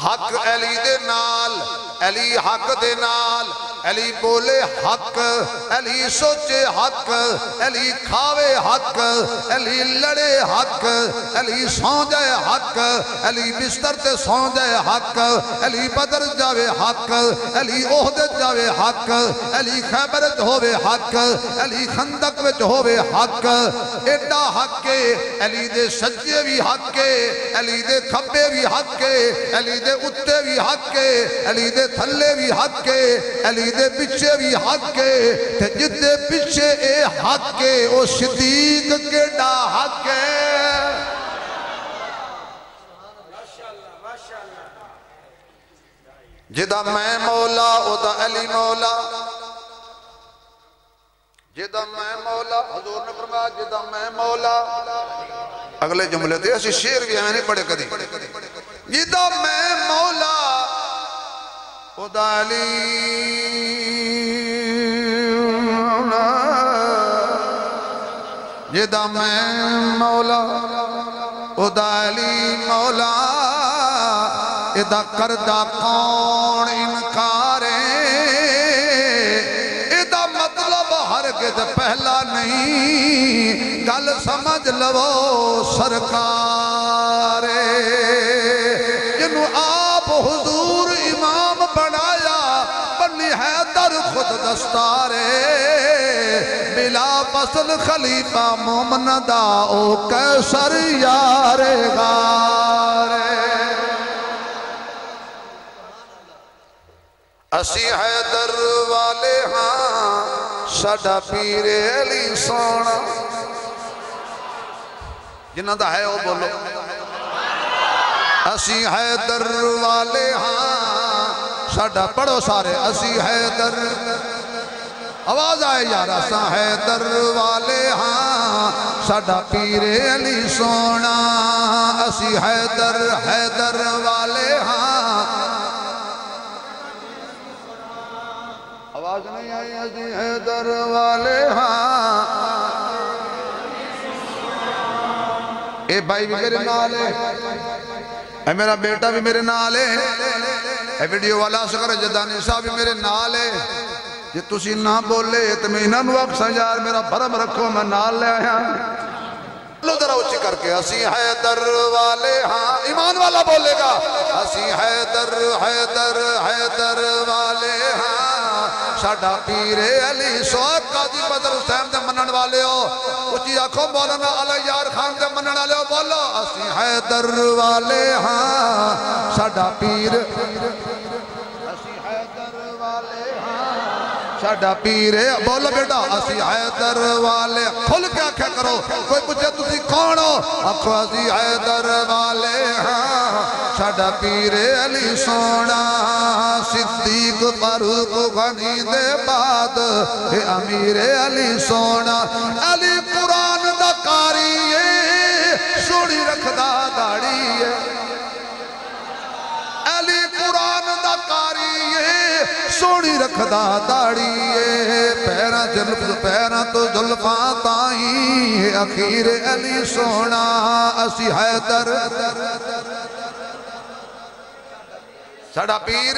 حق علی دے نال، علی حق دے نال، علی بولے حق، علی سوچے حق، علی کھاوے حق، علی لڑے حق، علی سون جائے حق، علی بستر تے سون جائے حق، علی بدر جاوے حق، علی احد جاوے حق، علی خیبر ہووے حق، علی خندق وچ ہووے حق، ایڈا حق کے علی دے سجے بھی حق کے، علی دے کھبے بھی حق کے، علی دے اتے بھی حق کے، علی دے تھلے بھی حق کے، علی دے پچھے بھی حق کے، تے جدے پچھے اے حق کے او صدیق کے ڈا حق کے۔ جدہ میں مولا او دا علی مولا، جدہ میں مولا، حضور نے فرمایا جدہ میں مولا، اگلے جملے تھے ایسی شیر بھی ہمیں نہیں پڑھے کدی، جدہ میں مولا او دا علی جدہ میں مولا او دا علی مولا، ادا کردہ کون انکارے، ادا مطلب ہرگز پہلا نہیں، گل سمجھ لو سرکارے، جنہوں آپ حضور امام بنایا، بنی حیدر خود دستارے، بلا فصل خلیفہ مومن دا او کیسر یار غارے۔ اسی حیدر والے ہاں ساڈا پیر علی سونا، جنہاں دا ہے وہ بولو، اسی حیدر والے ہاں ساڈا پڑھو سارے، اسی حیدر، آواز آئے یار، اسا حیدر والے ہاں ساڈا پیر علی سونا، اسی حیدر والے ہاں، آواز نہیں آئی، اسی حیدر والے ہاں، اے بھائی بھی میرے نال ہے، اے میرا بیٹا بھی میرے نال ہے، اے ویڈیو والا سکر جدانی صاحب بھی میرے نال ہے، جی تسی نہ بولے تو میں انہاں نو اکسا یار میرا بھرم رکھو میں نال لے آیا، لو ذرا اچھی کر کے، اسی حیدر والے ہاں، ایمان والا بولے گا، اسی حیدر والے ہاں ساڈا پیر علی سواد قاضی بدر حسین دے منن والے ہو، اچھی آنکھوں مولانا علی یار خان دے منن والے ہو، بولو اسی حیدر والے ہاں ساڈا پیر، اسی حیدر والے ہاں ساڈا پیر، بولو بیٹا اسی حیدر والے، کھل کے آنکھیں کرو، کوئی پوچھے تسی کون ہو، آنکھو اسی حیدر والے ہاں ساڈا پیر علی سونا، صدیق فاروق غنی دے بعد امیر علی سونا، علی قرآن دا قاری ہے، سوڑی رکھدا داڑی ہے، علی قرآن دا قاری ہے، سوڑی رکھدا داڑی ہے، پیراں تو زلفاں تائیں اخیر علی سونا، اسی حیدر ساڈا پیر